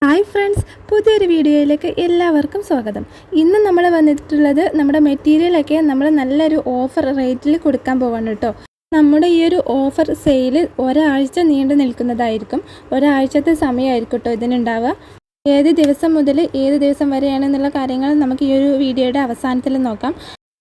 Hi friends, പുതിയൊരു വീഡിയോയിലേക്ക് എല്ലാവർക്കും സ്വാഗതം. ഇന്ന് നമ്മൾ വന്നിട്ടുള്ളത് നമ്മുടെ മെറ്റീരിയലൊക്കെ നമ്മൾ നല്ലൊരു ഓഫർ റേറ്റിൽ കൊടുക്കാൻ പോവാണ് കേട്ടോ. നമ്മുടെ ഈ ഒരു ഓഫർ സെയിൽ ഒരാഴ്ച നീണ്ടു നിൽക്കുന്നതായിരിക്കും. ഒരാഴ്ചത്തെ സമയമായിരിക്കും കേട്ടോ ഇതിനുണ്ടാവുക. ഏത് ദിവസം മുതൽ ഏത് ദിവസം വരെയാണെന്നുള്ള കാര്യങ്ങൾ നമുക്ക് ഈ ഒരു വീഡിയോയുടെ അവസാനത്തിൽ നോക്കാം.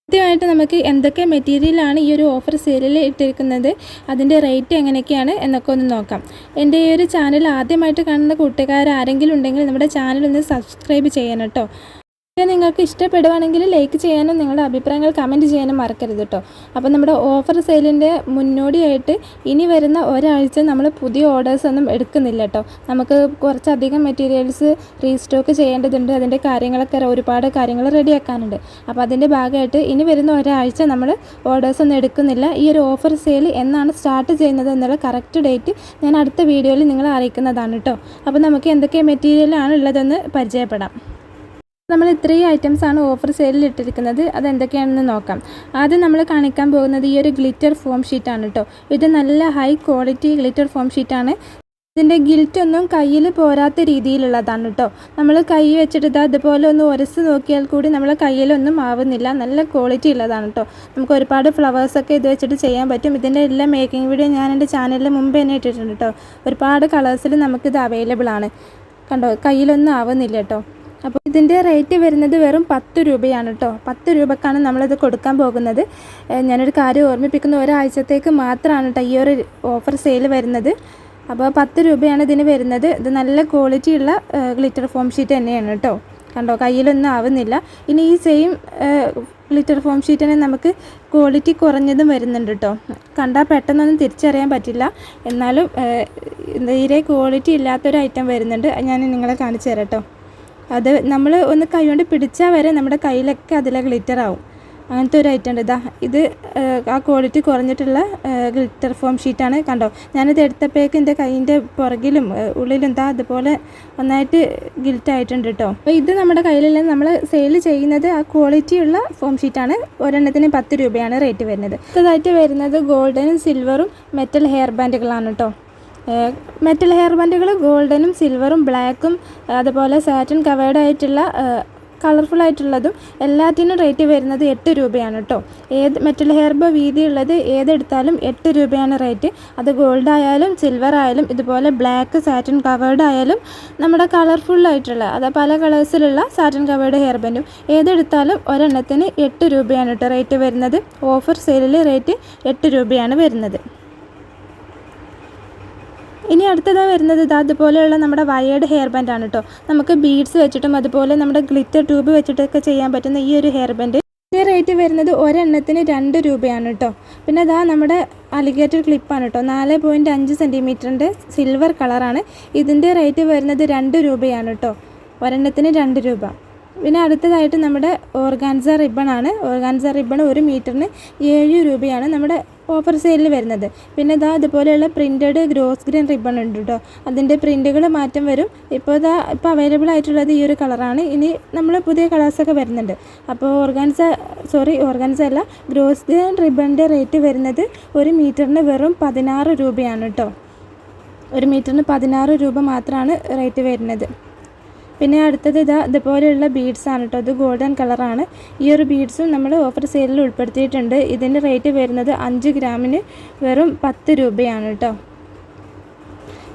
ആദ്യമായിട്ട് നമുക്ക് എന്തൊക്കെ മെറ്റീരിയലാണ് ഈ ഒരു ഓഫർ സെയിലിൽ ഇട്ടിരിക്കുന്നത്, അതിൻ്റെ റേറ്റ് എങ്ങനെയൊക്കെയാണ് എന്നൊക്കെ ഒന്ന് നോക്കാം. എൻ്റെ ഈ ഒരു ചാനൽ ആദ്യമായിട്ട് കാണുന്ന കൂട്ടുകാർ ആരെങ്കിലും ഉണ്ടെങ്കിൽ നമ്മുടെ ചാനൽ ഒന്ന് സബ്സ്ക്രൈബ് ചെയ്യണം കേട്ടോ. നിങ്ങൾക്ക് ഇഷ്ടപ്പെടുവാണെങ്കിൽ ലൈക്ക് ചെയ്യാനും നിങ്ങളുടെ അഭിപ്രായങ്ങൾ കമൻറ്റ് ചെയ്യാനും മറക്കരുത് കേട്ടോ. അപ്പോൾ നമ്മുടെ ഓഫർ സെയിലിൻ്റെ മുന്നോടിയായിട്ട് ഇനി വരുന്ന ഒരാഴ്ച നമ്മൾ പുതിയ ഓർഡേഴ്സൊന്നും എടുക്കുന്നില്ല കേട്ടോ. നമുക്ക് കുറച്ചധികം മെറ്റീരിയൽസ് റീസ്റ്റോക്ക് ചെയ്യേണ്ടതുണ്ട്. അതിൻ്റെ കാര്യങ്ങളൊക്കെ ഒരുപാട് കാര്യങ്ങൾ റെഡിയാക്കാനുണ്ട്. അപ്പോൾ അതിൻ്റെ ഭാഗമായിട്ട് ഇനി വരുന്ന ഒരാഴ്ച നമ്മൾ ഓർഡേഴ്സൊന്നും എടുക്കുന്നില്ല. ഈ ഒരു ഓഫർ സെയിൽ എന്നാണ് സ്റ്റാർട്ട് ചെയ്യുന്നത് എന്നുള്ള കറക്റ്റ് ഡേറ്റ് ഞാൻ അടുത്ത വീഡിയോയിൽ നിങ്ങളെ അറിയിക്കുന്നതാണ് കേട്ടോ. അപ്പോൾ നമുക്ക് എന്തൊക്കെ മെറ്റീരിയലാണ് ഉള്ളതെന്ന് പരിചയപ്പെടാം. നമ്മൾ ഇത്രയും ഐറ്റംസാണ് ഓഫർ സെയിലിൽ ഇട്ടിരിക്കുന്നത്. അതെന്തൊക്കെയാണെന്ന് നോക്കാം. ആദ്യം നമ്മൾ കാണിക്കാൻ പോകുന്നത് ഈ ഒരു ഗ്ലിറ്റർ ഫോം ഷീറ്റാണ് കേട്ടോ. ഇത് നല്ല ഹൈ ക്വാളിറ്റി ഗ്ലിറ്റർ ഫോം ഷീറ്റാണ്. ഇതിൻ്റെ ഗിൽറ്റൊന്നും കയ്യിൽ പോരാത്ത രീതിയിലുള്ളതാണ് കേട്ടോ. നമ്മൾ കൈ വെച്ചിട്ട് അതുപോലെ ഒന്ന് ഉരച്ച് നോക്കിയാൽ കൂടി നമ്മളെ കയ്യിലൊന്നും ആവുന്നില്ല. നല്ല ക്വാളിറ്റി ഉള്ളതാണ് കേട്ടോ. നമുക്ക് ഒരുപാട് ഫ്ലവേഴ്സൊക്കെ ഇത് വെച്ചിട്ട് ചെയ്യാൻ പറ്റും. ഇതിൻ്റെ എല്ലാ മേക്കിംഗ് വീഡിയോ ഞാൻ എൻ്റെ ചാനലിൽ മുമ്പ് തന്നെ ഇട്ടിട്ടുണ്ട് കേട്ടോ. ഒരുപാട് കളേഴ്സിൽ നമുക്കിത് അവൈലബിൾ ആണ്. കണ്ടോ, കയ്യിലൊന്നും ആവുന്നില്ല കേട്ടോ. അപ്പോൾ ഇതിൻ്റെ റേറ്റ് വരുന്നത് വെറും 10 രൂപയാണ് കേട്ടോ. 10 രൂപക്കാണ് നമ്മളിത് കൊടുക്കാൻ പോകുന്നത്. ഞാനൊരു കാര്യം ഓർമ്മിപ്പിക്കുന്ന, ഒരാഴ്ചത്തേക്ക് മാത്രമാണ് കേട്ടോ ഈ ഒരു ഓഫർ സെയിൽ വരുന്നത്. അപ്പോൾ 10 രൂപയാണ് ഇതിന് വരുന്നത്. ഇത് നല്ല ക്വാളിറ്റിയുള്ള ഗ്ലിറ്റർ ഫോം ഷീറ്റ് തന്നെയാണ് കേട്ടോ. കണ്ടോ, കയ്യിലൊന്നും ആവുന്നില്ല. ഇനി ഈ സെയിം ഗ്ലിറ്റർ ഫോം ഷീറ്റിന് നമുക്ക് ക്വാളിറ്റി കുറഞ്ഞതും വരുന്നുണ്ട് കേട്ടോ. കണ്ടാൽ പെട്ടെന്നൊന്നും തിരിച്ചറിയാൻ പറ്റില്ല. എന്നാലും തീരെ ക്വാളിറ്റി ഇല്ലാത്തൊരു ഐറ്റം വരുന്നുണ്ട്. ഞാൻ നിങ്ങളെ കാണിച്ചു തരാം കേട്ടോ. അത് നമ്മൾ ഒന്ന് കൈ കൊണ്ട് പിടിച്ചാൽ വരെ നമ്മുടെ കയ്യിലൊക്കെ അതിലെ ഗ്ലിറ്റർ ആവും. അങ്ങനത്തെ ഒരു ഐറ്റം ഉണ്ട്. ഇത് ആ ക്വാളിറ്റി കുറഞ്ഞിട്ടുള്ള ഗ്ലിറ്റർ ഫോം ഷീറ്റാണ്. കണ്ടോ, ഞാനിത് എടുത്തപ്പോഴേക്കും എൻ്റെ കൈയിൻ്റെ പുറകിലും ഉള്ളിലും അതുപോലെ ഒന്നായിട്ട് ഗിൽറ്റ് ആയിട്ടുണ്ട് കേട്ടോ. അപ്പോൾ ഇത് നമ്മുടെ കയ്യിലുള്ള നമ്മൾ സെയിൽ ചെയ്യുന്നത് ആ ക്വാളിറ്റിയുള്ള ഫോം ഷീറ്റാണ്. ഒരെണ്ണത്തിന് 10 രൂപയാണ് റേറ്റ് വരുന്നത്. അടുത്തതായിട്ട് വരുന്നത് ഗോൾഡനും സിൽവറും മെറ്റൽ ഹെയർ ബാൻഡുകളാണ് കേട്ടോ. മെറ്റൽ ഹെയർ ബാൻഡുകൾ ഗോൾഡനും സിൽവറും ബ്ലാക്കും അതുപോലെ സാറ്റിൻ കവേർഡ് ആയിട്ടുള്ള കളർഫുൾ ആയിട്ടുള്ളതും എല്ലാത്തിനും റേറ്റ് വരുന്നത് 8 രൂപയാണ് കേട്ടോ. ഏത് മെറ്റൽ ഹെയർ ബോ വീതിയുള്ളത് ഏതെടുത്താലും 8 രൂപയാണ് റേറ്റ്. അത് ഗോൾഡ് ആയാലും സിൽവർ ആയാലും ഇതുപോലെ ബ്ലാക്ക് സാറ്റിൻ കവേർഡ് ആയാലും നമ്മുടെ കളർഫുള്ളായിട്ടുള്ള പല കളേഴ്സിലുള്ള സാറ്റിൻ കവേർഡ് ഹെയർ ബാൻഡും ഏതെടുത്താലും ഒരെണ്ണത്തിന് 8 രൂപയാണ് കേട്ടോ റേറ്റ് വരുന്നത്. ഓഫർ സെയിലിൽ റേറ്റ് 8 രൂപയാണ് വരുന്നത്. ഇനി അടുത്തതാണ് വരുന്നത് അതുപോലെയുള്ള നമ്മുടെ വയേർഡ് ഹെയർ ബാൻഡാണ് കേട്ടോ. നമുക്ക് ബീഡ്സ് വെച്ചിട്ടും അതുപോലെ നമ്മുടെ ഗ്ലിറ്റർ ട്യൂബ് വെച്ചിട്ടൊക്കെ ചെയ്യാൻ പറ്റുന്ന ഈ ഒരു ഹെയർ ബാൻഡ് ഇതിൻ്റെ റേറ്റ് വരുന്നത് ഒരെണ്ണത്തിന് 2 രൂപയാണ് കേട്ടോ. പിന്നെ നമ്മുടെ അലിഗേറ്റർ ക്ലിപ്പാണ് കേട്ടോ. 4.5 സെൻറ്റിമീറ്ററിൻ്റെ സിൽവർ കളറാണ്. ഇതിൻ്റെ റേറ്റ് വരുന്നത് 2 രൂപയാണ് കേട്ടോ. ഒരെണ്ണത്തിന് 2 രൂപ. പിന്നെ അടുത്തതായിട്ട് നമ്മുടെ ഓർഗാൻസ റിബണാണ്. ഓർഗാൻസ റിബൺ 1 മീറ്ററിന് 7 രൂപയാണ് നമ്മുടെ ഓഫർ സെയിലിൽ വരുന്നത്. പിന്നെ ഇതുപോലെയുള്ള പ്രിൻറ്റഡ് ഗ്രോസ് ഗ്രീൻ റിബൺ ഉണ്ട് കേട്ടോ. അതിൻ്റെ പ്രിൻറ്റുകൾ മാറ്റം വരും. ഇപ്പോൾ അവൈലബിൾ ആയിട്ടുള്ളത് ഈ ഒരു കളറാണ്. ഇനി നമ്മൾ പുതിയ കളേഴ്സൊക്കെ വരുന്നുണ്ട്. അപ്പോൾ ഓർഗാൻസ അല്ല, ഗ്രോസ് ഗ്രീൻ റിബണിൻ്റെ റേറ്റ് വരുന്നത് 1 മീറ്ററിന് വെറും 16 രൂപയാണ് കേട്ടോ. 1 മീറ്ററിന് 16 രൂപ മാത്രമാണ് റേറ്റ് വരുന്നത്. പിന്നെ അടുത്തത് ഇതുപോലെയുള്ള ബീഡ്സാണ് കേട്ടോ. ഇത് ഗോൾഡൻ കളറാണ്. ഈ ഒരു ബീഡ്സും നമ്മൾ ഓഫർ സെയിലിൽ ഉൾപ്പെടുത്തിയിട്ടുണ്ട്. ഇതിൻ്റെ റേറ്റ് വരുന്നത് 5 ഗ്രാമിന് വെറും 10 രൂപയാണ് കേട്ടോ.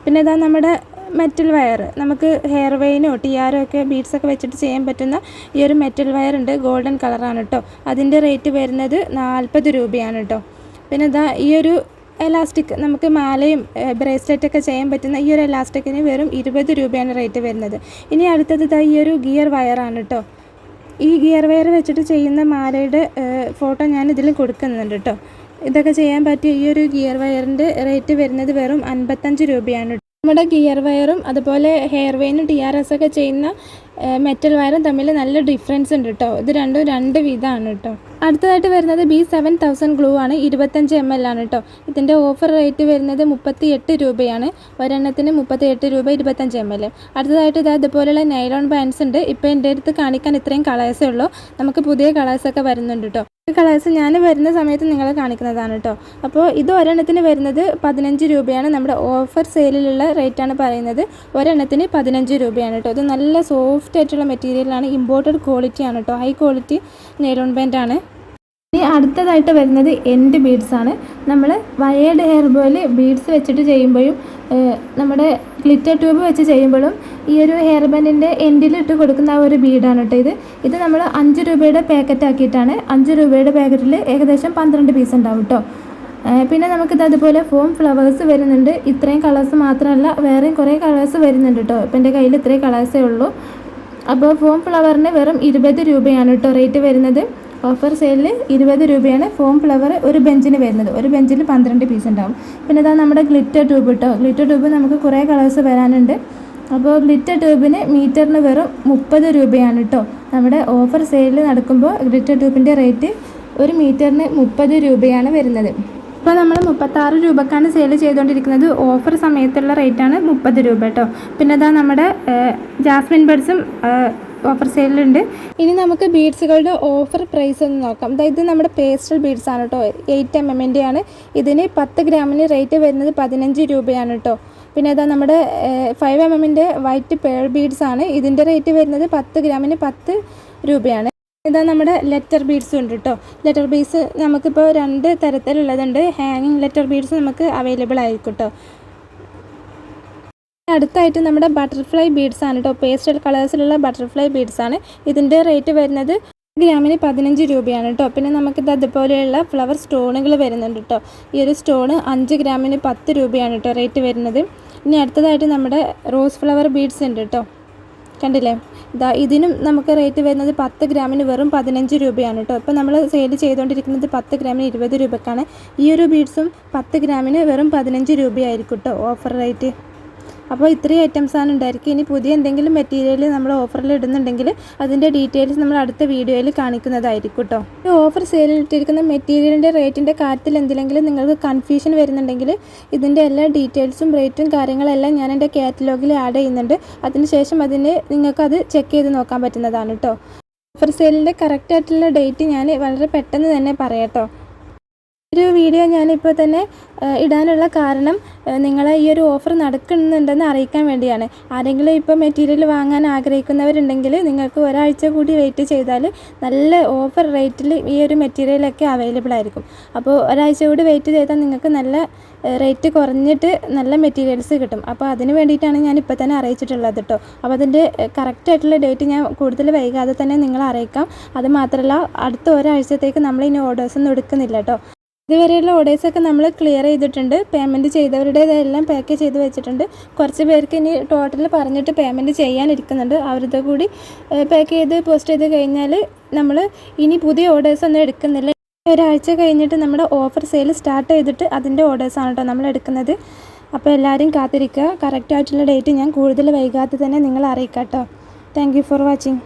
പിന്നെ നമ്മുടെ മെറ്റൽ വയർ, നമുക്ക് ഹെയർ വെയിനോ ടിയാരോ ഒക്കെ ബീഡ്സൊക്കെ വെച്ചിട്ട് ചെയ്യാൻ പറ്റുന്ന ഈ ഒരു മെറ്റൽ വയർ ഉണ്ട്. ഗോൾഡൻ കളറാണ് കേട്ടോ. അതിൻ്റെ റേറ്റ് വരുന്നത് 40 രൂപയാണ് കേട്ടോ. പിന്നെ ഈ ഒരു എലാസ്റ്റിക്, നമുക്ക് മാലയും ബ്രേസ്ലെറ്റൊക്കെ ചെയ്യാൻ പറ്റുന്ന ഈ ഒരു എലാസ്റ്റിക്കിന് വെറും 20 രൂപയാണ് റേറ്റ് വരുന്നത്. ഇനി അടുത്തത് ഈ ഒരു ഗിയർ വയറാണ് കേട്ടോ. ഈ ഗിയർ വയർ വെച്ചിട്ട് ചെയ്യുന്ന മാലയുടെ ഫോട്ടോ ഞാൻ ഇതിൽ കൊടുക്കുന്നുണ്ട് കേട്ടോ. ഇതൊക്കെ ചെയ്യാൻ പറ്റിയ ഈ ഒരു ഗിയർ വയറിൻ്റെ റേറ്റ് വരുന്നത് വെറും 55 രൂപയാണ്. നമ്മുടെ ഗിയർ വയറും അതുപോലെ ഹെയർ വെയിനും TRS ഒക്കെ ചെയ്യുന്ന മെറ്റൽ വയറും തമ്മിൽ നല്ല ഡിഫറൻസ് ഉണ്ട് കേട്ടോ. ഇത് രണ്ടും 2 വിധമാണ് കേട്ടോ. അടുത്തതായിട്ട് വരുന്നത് B7000 ഗ്ലൂ ആണ്, 25 ml ആണ് കേട്ടോ. ഇതിൻ്റെ ഓഫർ റേറ്റ് വരുന്നത് 38 രൂപയാണ്. ഒരെണ്ണത്തിന് 38 രൂപ, 25 ml. അടുത്തതായിട്ട് ഇതുപോലെയുള്ള നൈലോൺ ബാൻഡ്സ് ഉണ്ട്. ഇപ്പോൾ എൻ്റെ അടുത്ത് കാണിക്കാൻ ഇത്രയും കളേഴ്സേ ഉള്ളൂ. നമുക്ക് പുതിയ കളേഴ്സൊക്കെ വരുന്നുണ്ട് കേട്ടോ. ഈ കളേഴ്സ് ഞാൻ വരുന്ന സമയത്ത് നിങ്ങളെ കാണിക്കുന്നതാണ് കേട്ടോ. അപ്പോൾ ഇത് ഒരെണ്ണത്തിന് വരുന്നത് 15 രൂപയാണ്. നമ്മുടെ ഓഫർ സെയിലിലുള്ള റേറ്റാണ് പറയുന്നത്. ഒരെണ്ണത്തിന് 15 രൂപയാണ് കേട്ടോ. ഇത് നല്ല സോഫ്റ്റ് ആയിട്ടുള്ള മെറ്റീരിയലാണ്, ഇമ്പോർട്ടഡ് ക്വാളിറ്റിയാണ് കേട്ടോ. ഹൈ ക്വാളിറ്റി നൈലോൺ ബാൻഡാണ്. ഇനി അടുത്തതായിട്ട് വരുന്നത് എൻഡ് ബീഡ്സ് ആണ്. നമ്മൾ വയേർഡ് ഹെയർ ബോയിൽ ബീഡ്സ് വെച്ചിട്ട് ചെയ്യുമ്പോഴും നമ്മുടെ ഗ്ലിറ്റർ ട്യൂബ് വെച്ച് ചെയ്യുമ്പോഴും ഈ ഒരു ഹെയർ ബാൻഡിൻ്റെ എൻഡിലിട്ട് കൊടുക്കുന്ന ആ ഒരു ബീഡാണ് കേട്ടോ ഇത് നമ്മൾ 5 രൂപയുടെ പാക്കറ്റ് ആക്കിയിട്ടാണ്. 5 രൂപയുടെ പാക്കറ്റിൽ ഏകദേശം 12 പീസ് ഉണ്ടാവും കേട്ടോ. പിന്നെ നമുക്കിത് അതുപോലെ ഫോം ഫ്ലവേഴ്സ് വരുന്നുണ്ട്. ഇത്രയും കളേഴ്സ് മാത്രമല്ല, വേറെയും കുറേ കളേഴ്സ് വരുന്നുണ്ട് കേട്ടോ. ഇപ്പം എൻ്റെ കയ്യിൽ ഇത്രയും കളേഴ്സേ ഉള്ളൂ. അപ്പോൾ ഫോം ഫ്ലവറിന് വെറും 20 രൂപയാണ് കേട്ടോ റേറ്റ് വരുന്നത്. ഓഫർ സെയിലിൽ 20 രൂപയാണ് ഫോം ഫ്ലവർ ഒരു ബെഞ്ചിന് വരുന്നത്. ഒരു ബെഞ്ചിൽ 12 പീസ് ഉണ്ടാവും. പിന്നെ ഇതാ നമ്മുടെ ഗ്ലിറ്റർ ട്യൂബ് കേട്ടോ. ഗ്ലിറ്റർ ട്യൂബ് നമുക്ക് കുറേ കളേഴ്സ് വരാനുണ്ട്. അപ്പോൾ ഗ്ലിറ്റർ ട്യൂബിന് മീറ്ററിന് വെറും 30 രൂപയാണ് കേട്ടോ. നമ്മുടെ ഓഫർ സെയിലിൽ നടക്കുമ്പോൾ ഗ്ലിറ്റർ ട്യൂബിൻ്റെ റേറ്റ് ഒരു മീറ്ററിന് 30 രൂപയാണ് വരുന്നത്. ഇപ്പോൾ നമ്മൾ 36 രൂപക്കാണ് സെയിൽ ചെയ്തുകൊണ്ടിരിക്കുന്നത്. ഓഫർ സമയത്തുള്ള റേറ്റാണ് 30 രൂപ കേട്ടോ. പിന്നെ ഇതാ നമ്മുടെ ജാസ്മിൻ ബഡ്സും ഓഫർ സെയിലുണ്ട്. ഇനി നമുക്ക് ബീഡ്സുകളുടെ ഓഫർ പ്രൈസ് ഒന്ന് നോക്കാം. അതായത് നമ്മുടെ പേസ്റ്റൽ ബീഡ്സ് ആണ് കേട്ടോ. 8 mm ആണ്. ഇതിന് 10 ഗ്രാമിന് റേറ്റ് വരുന്നത് 15 രൂപയാണ് കേട്ടോ. പിന്നെ അതാ നമ്മുടെ 5 mm വൈറ്റ് പേൾ ബീഡ്സ് ആണ്. ഇതിൻ്റെ റേറ്റ് വരുന്നത് 10 ഗ്രാമിന് 10 രൂപയാണ്. ഇതാ നമ്മുടെ ലെറ്റർ ബീഡ്സും ഉണ്ട് കേട്ടോ. ലെറ്റർ ബീഡ്സ് നമുക്കിപ്പോൾ 2 തരത്തിലുള്ളതുണ്ട്. ഹാങ്ങിങ് ലെറ്റർ ബീഡ്സ് നമുക്ക് അവൈലബിൾ ആയിരിക്കും കേട്ടോ. അടുത്തായിട്ട് നമ്മുടെ ബട്ടർഫ്ലൈ ബീഡ്സ് ആണ് കേട്ടോ. പേസ്റ്റൽ കളേഴ്സിലുള്ള ബട്ടർഫ്ലൈ ബീഡ്സ് ആണ്. ഇതിൻ്റെ റേറ്റ് വരുന്നത് ഗ്രാമിന് 15 രൂപയാണ് കേട്ടോ. പിന്നെ നമുക്കിത് അതുപോലെയുള്ള ഫ്ലവർ സ്റ്റോണുകൾ വരുന്നുണ്ട് കേട്ടോ. ഈ ഒരു സ്റ്റോണ് 5 ഗ്രാമിന് 10 രൂപയാണ് കേട്ടോ റേറ്റ് വരുന്നത്. ഇനി അടുത്തതായിട്ട് നമ്മുടെ റോസ് ഫ്ലവർ ബീഡ്സ് ഉണ്ട് കേട്ടോ. കണ്ടില്ലേ, ഇതിനും നമുക്ക് റേറ്റ് വരുന്നത് 10 ഗ്രാമിന് വെറും 15 രൂപയാണ് കേട്ടോ. ഇപ്പോൾ നമ്മൾ സെയിൽ ചെയ്തുകൊണ്ടിരിക്കുന്നത് 10 ഗ്രാമിന് 20 രൂപക്കാണ്. ഈ ഒരു ബീഡ്സും 10 ഗ്രാമിന് വെറും 15 രൂപയായിരിക്കും കേട്ടോ ഓഫർ റേറ്റ്. അപ്പോൾ ഇത്രയും ഐറ്റംസാണ് ഉണ്ടായിരിക്കും. ഇനി പുതിയ എന്തെങ്കിലും മെറ്റീരിയൽ നമ്മൾ ഓഫറിൽ ഇടുന്നുണ്ടെങ്കിൽ അതിൻ്റെ ഡീറ്റെയിൽസ് നമ്മൾ അടുത്ത വീഡിയോയിൽ കാണിക്കുന്നതായിരിക്കും കേട്ടോ. ഈ ഓഫർ സെയിലിൽ ഇട്ടിരിക്കുന്ന മെറ്റീരിയലിൻ്റെ റേറ്റിൻ്റെ കാര്യത്തിൽ എന്തെങ്കിലും നിങ്ങൾക്ക് കൺഫ്യൂഷൻ വരുന്നുണ്ടെങ്കിൽ ഇതിൻ്റെ എല്ലാ ഡീറ്റെയിൽസും റേറ്റും കാര്യങ്ങളെല്ലാം ഞാൻ എൻ്റെ കാറ്റലോഗിൽ ആഡ് ചെയ്യുന്നുണ്ട്. അതിനുശേഷം നിങ്ങൾക്കത് ചെക്ക് ചെയ്ത് നോക്കാൻ പറ്റുന്നതാണ് കേട്ടോ. ഓഫർ സെയിലിൻ്റെ കറക്റ്റായിട്ടുള്ള ഡേറ്റ് ഞാൻ വളരെ പെട്ടെന്ന് തന്നെ പറയാം കേട്ടോ. ഒരു വീഡിയോ ഞാനിപ്പോൾ തന്നെ ഇടാനുള്ള കാരണം നിങ്ങളെ ഈ ഒരു ഓഫർ നടക്കുന്നുണ്ടെന്ന് അറിയിക്കാൻ വേണ്ടിയാണ്. ആരെങ്കിലും ഇപ്പോൾ മെറ്റീരിയൽ വാങ്ങാൻ ആഗ്രഹിക്കുന്നവരുണ്ടെങ്കിൽ നിങ്ങൾക്ക് ഒരാഴ്ച കൂടി വെയിറ്റ് ചെയ്താൽ നല്ല ഓഫർ റേറ്റിൽ ഈ ഒരു മെറ്റീരിയലൊക്കെ അവൈലബിൾ ആയിരിക്കും. അപ്പോൾ ഒരാഴ്ച കൂടി വെയിറ്റ് ചെയ്താൽ നിങ്ങൾക്ക് നല്ല റേറ്റ് കുറഞ്ഞിട്ട് നല്ല മെറ്റീരിയൽസ് കിട്ടും. അപ്പോൾ അതിന് വേണ്ടിയിട്ടാണ് ഞാൻ ഇപ്പോൾ തന്നെ അറിയിച്ചിട്ടുള്ളത് കേട്ടോ. അപ്പോൾ അതിൻ്റെ കറക്റ്റായിട്ടുള്ള ഡേറ്റ് ഞാൻ കൂടുതൽ വൈകാതെ തന്നെ നിങ്ങളെ അറിയിക്കാം. അത് മാത്രമല്ല, അടുത്ത ഒരാഴ്ചത്തേക്ക് നമ്മൾ ഇനി ഓർഡേഴ്സൊന്നും എടുക്കുന്നില്ല കേട്ടോ. ഇതുവരെയുള്ള ഓർഡേഴ്സൊക്കെ നമ്മൾ ക്ലിയർ ചെയ്തിട്ടുണ്ട്. പേയ്മെൻറ്റ് ചെയ്തവരുടേതെല്ലാം പാക്ക് ചെയ്ത് വെച്ചിട്ടുണ്ട്. കുറച്ച് പേർക്ക് ഇനി ടോട്ടൽ പറഞ്ഞിട്ട് പേയ്മെൻറ്റ് ചെയ്യാനിരിക്കുന്നുണ്ട്. അവരുടെ കൂടി പാക്ക് ചെയ്ത് പോസ്റ്റ് ചെയ്ത് കഴിഞ്ഞാൽ നമ്മൾ ഇനി പുതിയ ഓർഡേഴ്സൊന്നും എടുക്കുന്നില്ല. ഒരാഴ്ച കഴിഞ്ഞിട്ട് നമ്മുടെ ഓഫർ സെയിൽ സ്റ്റാർട്ട് ചെയ്തിട്ട് അതിൻ്റെ ഓർഡേഴ്സാണ് കേട്ടോ നമ്മൾ എടുക്കുന്നത്. അപ്പോൾ എല്ലാവരും കാത്തിരിക്കുക. കറക്റ്റായിട്ടുള്ള ഡേറ്റ് ഞാൻ കൂടുതൽ വൈകാതെ തന്നെ നിങ്ങളെ അറിയിക്കാം കേട്ടോ. Thank you for watching.